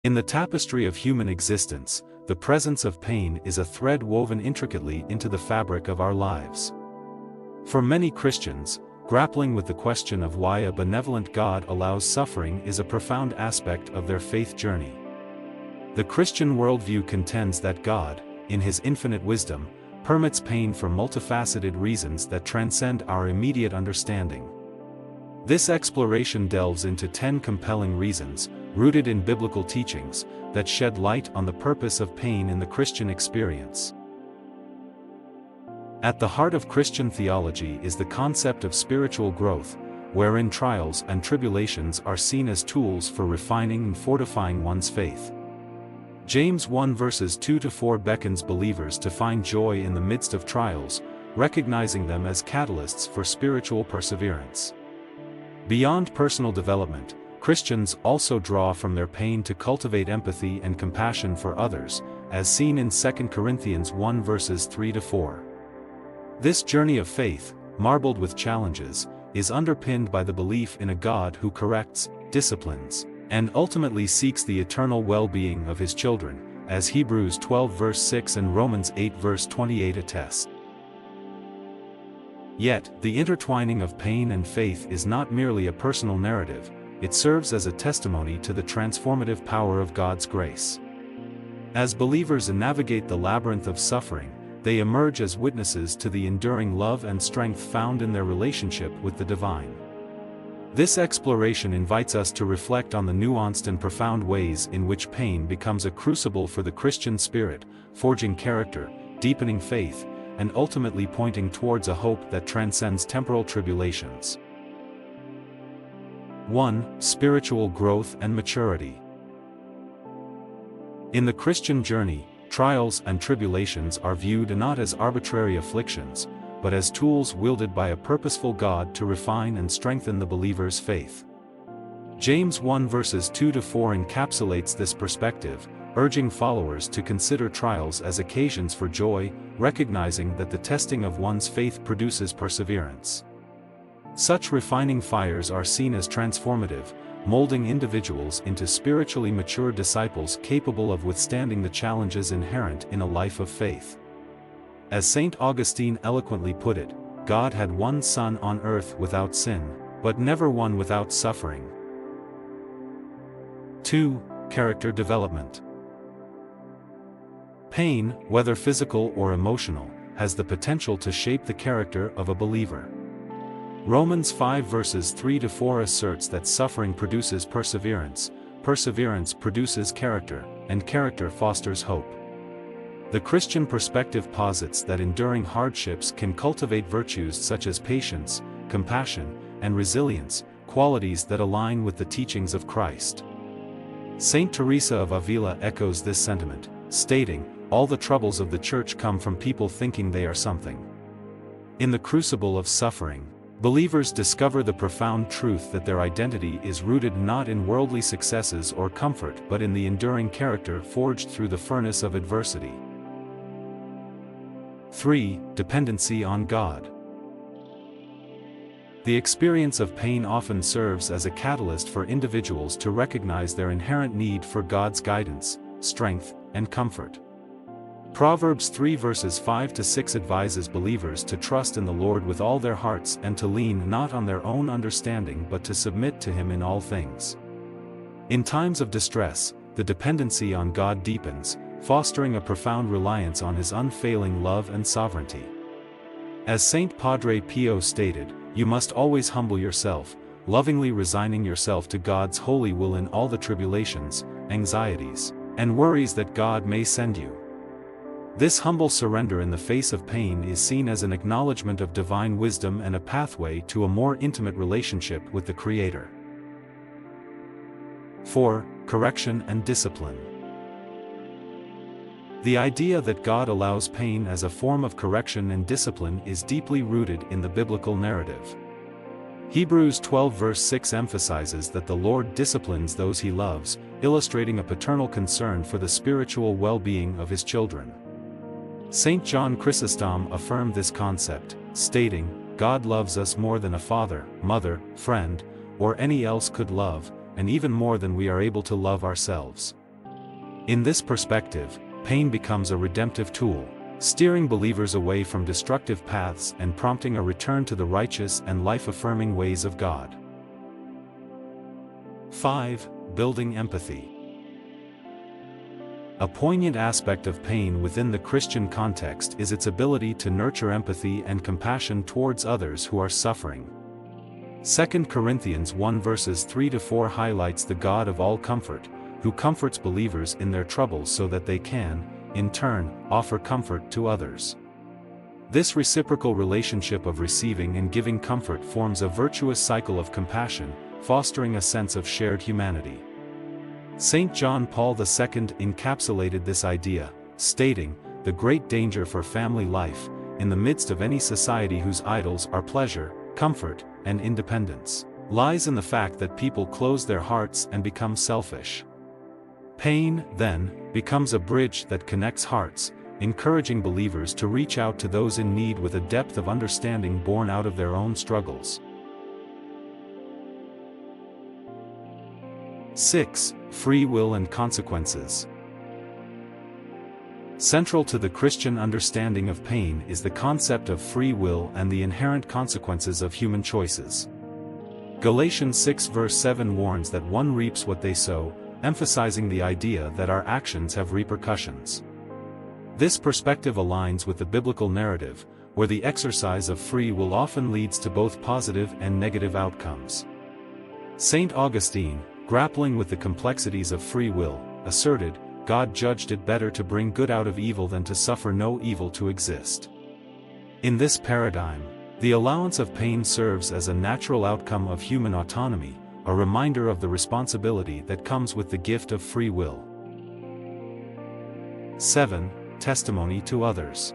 In the tapestry of human existence, the presence of pain is a thread woven intricately into the fabric of our lives. For many Christians, grappling with the question of why a benevolent God allows suffering is a profound aspect of their faith journey. The Christian worldview contends that God, in His infinite wisdom, permits pain for multifaceted reasons that transcend our immediate understanding. This exploration delves into 10 compelling reasons, rooted in biblical teachings, that shed light on the purpose of pain in the Christian experience. At the heart of Christian theology is the concept of spiritual growth, wherein trials and tribulations are seen as tools for refining and fortifying one's faith. James 1 verses 2-4 beckons believers to find joy in the midst of trials, recognizing them as catalysts for spiritual perseverance. Beyond personal development, Christians also draw from their pain to cultivate empathy and compassion for others, as seen in 2 Corinthians 1 verses 3-4. This journey of faith, marbled with challenges, is underpinned by the belief in a God who corrects, disciplines, and ultimately seeks the eternal well-being of His children, as Hebrews 12 verse 6 and Romans 8 verse 28 attest. Yet, the intertwining of pain and faith is not merely a personal narrative, it serves as a testimony to the transformative power of God's grace. As believers navigate the labyrinth of suffering, they emerge as witnesses to the enduring love and strength found in their relationship with the divine. This exploration invites us to reflect on the nuanced and profound ways in which pain becomes a crucible for the Christian spirit, forging character, deepening faith, and ultimately pointing towards a hope that transcends temporal tribulations. 1. Spiritual growth and maturity. In the Christian journey, trials and tribulations are viewed not as arbitrary afflictions, but as tools wielded by a purposeful God to refine and strengthen the believer's faith. James 1 verses 2-4 encapsulates this perspective, urging followers to consider trials as occasions for joy, recognizing that the testing of one's faith produces perseverance. Such refining fires are seen as transformative, molding individuals into spiritually mature disciples capable of withstanding the challenges inherent in a life of faith. As St. Augustine eloquently put it, God had one Son on earth without sin, but never one without suffering. 2. Character development. Pain, whether physical or emotional, has the potential to shape the character of a believer. Romans 5 verses 3-4 asserts that suffering produces perseverance, perseverance produces character, and character fosters hope. The Christian perspective posits that enduring hardships can cultivate virtues such as patience, compassion, and resilience, qualities that align with the teachings of Christ. Saint Teresa of Avila echoes this sentiment, stating, "All the troubles of the Church come from people thinking they are something." In the crucible of suffering, believers discover the profound truth that their identity is rooted not in worldly successes or comfort but in the enduring character forged through the furnace of adversity. 3. Dependency on God. The experience of pain often serves as a catalyst for individuals to recognize their inherent need for God's guidance, strength, and comfort. Proverbs 3 verses 5-6 advises believers to trust in the Lord with all their hearts and to lean not on their own understanding but to submit to Him in all things. In times of distress, the dependency on God deepens, fostering a profound reliance on His unfailing love and sovereignty. As Saint Padre Pio stated, "You must always humble yourself, lovingly resigning yourself to God's holy will in all the tribulations, anxieties, and worries that God may send you." This humble surrender in the face of pain is seen as an acknowledgement of divine wisdom and a pathway to a more intimate relationship with the Creator. 4. Correction and discipline. The idea that God allows pain as a form of correction and discipline is deeply rooted in the biblical narrative. Hebrews 12 verse 6 emphasizes that the Lord disciplines those He loves, illustrating a paternal concern for the spiritual well-being of His children. St. John Chrysostom affirmed this concept, stating, "God loves us more than a father, mother, friend, or any else could love, and even more than we are able to love ourselves." In this perspective, pain becomes a redemptive tool, steering believers away from destructive paths and prompting a return to the righteous and life-affirming ways of God. 5. Building empathy. A poignant aspect of pain within the Christian context is its ability to nurture empathy and compassion towards others who are suffering. 2 Corinthians 1 verses 3-4 highlights the God of all comfort, who comforts believers in their troubles so that they can, in turn, offer comfort to others. This reciprocal relationship of receiving and giving comfort forms a virtuous cycle of compassion, fostering a sense of shared humanity. St. John Paul II encapsulated this idea, stating, "The great danger for family life, in the midst of any society whose idols are pleasure, comfort, and independence, lies in the fact that people close their hearts and become selfish." Pain, then, becomes a bridge that connects hearts, encouraging believers to reach out to those in need with a depth of understanding born out of their own struggles. 6. Free will and consequences. Central to the Christian understanding of pain is the concept of free will and the inherent consequences of human choices. Galatians 6 verse 7 warns that one reaps what they sow, emphasizing the idea that our actions have repercussions. This perspective aligns with the biblical narrative, where the exercise of free will often leads to both positive and negative outcomes. St. Augustine, grappling with the complexities of free will, asserted, "God judged it better to bring good out of evil than to suffer no evil to exist." In this paradigm, the allowance of pain serves as a natural outcome of human autonomy, a reminder of the responsibility that comes with the gift of free will. 7. Testimony to others.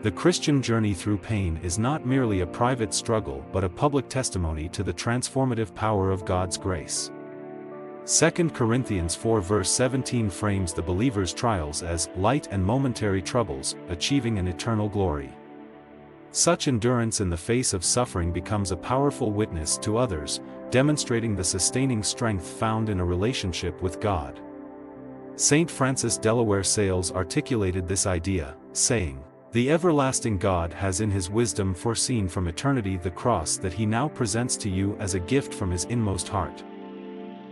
The Christian journey through pain is not merely a private struggle but a public testimony to the transformative power of God's grace. 2 Corinthians 4 verse 17 frames the believer's trials as light and momentary troubles, achieving an eternal glory. Such endurance in the face of suffering becomes a powerful witness to others, demonstrating the sustaining strength found in a relationship with God. St. Francis Delaware Sales articulated this idea, saying, "The everlasting God has in his wisdom foreseen from eternity the cross that he now presents to you as a gift from his inmost heart."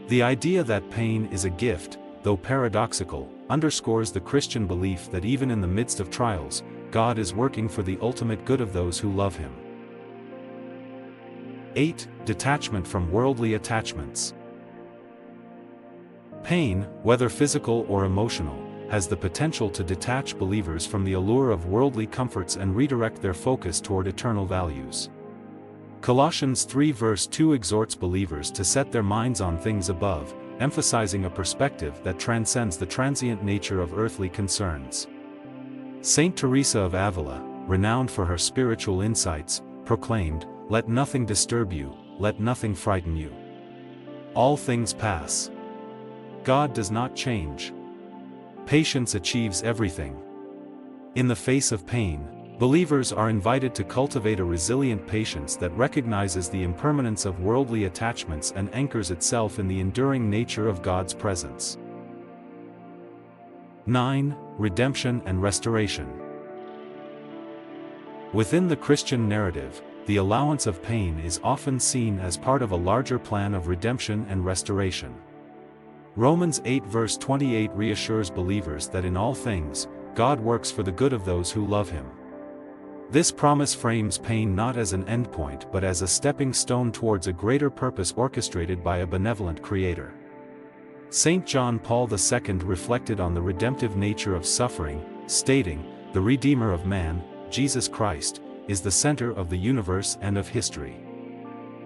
The idea that pain is a gift, though paradoxical, underscores the Christian belief that even in the midst of trials, God is working for the ultimate good of those who love him. 8. Detachment from worldly attachments. Pain, whether physical or emotional, has the potential to detach believers from the allure of worldly comforts and redirect their focus toward eternal values. Colossians 3 verse 2 exhorts believers to set their minds on things above, emphasizing a perspective that transcends the transient nature of earthly concerns. Saint Teresa of Avila, renowned for her spiritual insights, proclaimed, "Let nothing disturb you, let nothing frighten you. All things pass. God does not change. Patience achieves everything." In the face of pain, believers are invited to cultivate a resilient patience that recognizes the impermanence of worldly attachments and anchors itself in the enduring nature of God's presence. 9. Redemption and restoration. Within the Christian narrative, the allowance of pain is often seen as part of a larger plan of redemption and restoration. Romans 8 verse 28 reassures believers that in all things, God works for the good of those who love him. This promise frames pain not as an endpoint but as a stepping stone towards a greater purpose orchestrated by a benevolent Creator. St. John Paul II reflected on the redemptive nature of suffering, stating, "The Redeemer of man, Jesus Christ, is the center of the universe and of history."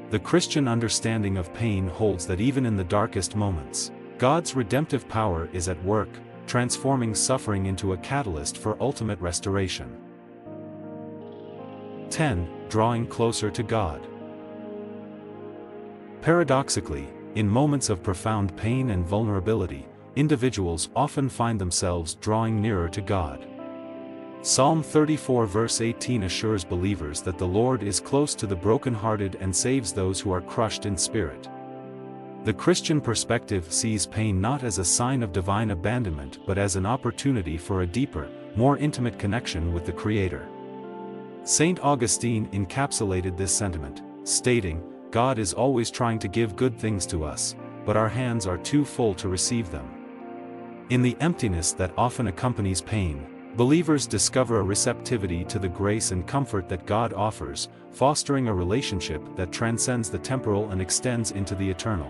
The Christian understanding of pain holds that even in the darkest moments, God's redemptive power is at work, transforming suffering into a catalyst for ultimate restoration. 10. Drawing closer to God. Paradoxically, in moments of profound pain and vulnerability, individuals often find themselves drawing nearer to God. Psalm 34 verse 18 assures believers that the Lord is close to the brokenhearted and saves those who are crushed in spirit. The Christian perspective sees pain not as a sign of divine abandonment but as an opportunity for a deeper, more intimate connection with the Creator. St. Augustine encapsulated this sentiment, stating, "God is always trying to give good things to us, but our hands are too full to receive them." In the emptiness that often accompanies pain, believers discover a receptivity to the grace and comfort that God offers, fostering a relationship that transcends the temporal and extends into the eternal.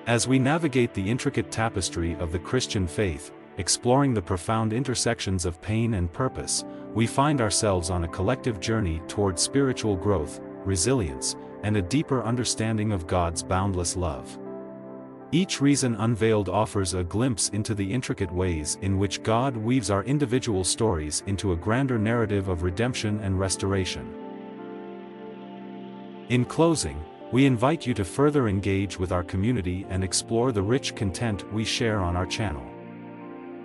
As we navigate the intricate tapestry of the Christian faith, exploring the profound intersections of pain and purpose, we find ourselves on a collective journey toward spiritual growth, resilience, and a deeper understanding of God's boundless love. Each reason unveiled offers a glimpse into the intricate ways in which God weaves our individual stories into a grander narrative of redemption and restoration. In closing, we invite you to further engage with our community and explore the rich content we share on our channel.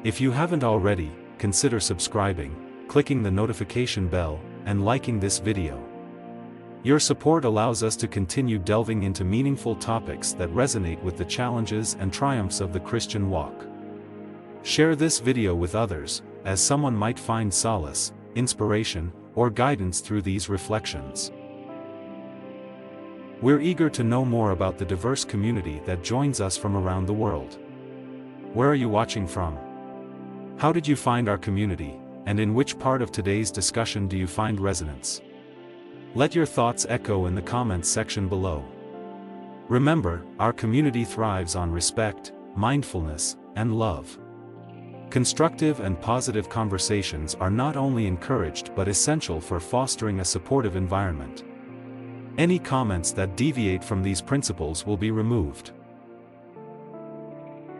If you haven't already, consider subscribing, clicking the notification bell, and liking this video. Your support allows us to continue delving into meaningful topics that resonate with the challenges and triumphs of the Christian walk. Share this video with others, as someone might find solace, inspiration, or guidance through these reflections. We're eager to know more about the diverse community that joins us from around the world. Where are you watching from? How did you find our community, and in which part of today's discussion do you find resonance? Let your thoughts echo in the comments section below. Remember, our community thrives on respect, mindfulness, and love. Constructive and positive conversations are not only encouraged but essential for fostering a supportive environment. Any comments that deviate from these principles will be removed.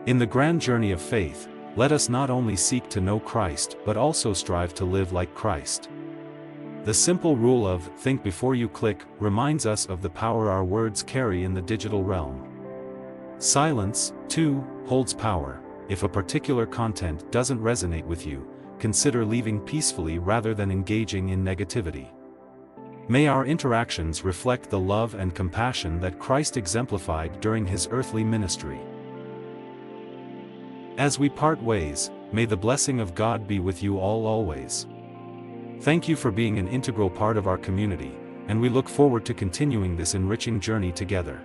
In the grand journey of faith, let us not only seek to know Christ but also strive to live like Christ. The simple rule of "think before you click" reminds us of the power our words carry in the digital realm. Silence, too, holds power. If a particular content doesn't resonate with you, consider leaving peacefully rather than engaging in negativity. May our interactions reflect the love and compassion that Christ exemplified during his earthly ministry. As we part ways, may the blessing of God be with you all always. Thank you for being an integral part of our community, and we look forward to continuing this enriching journey together.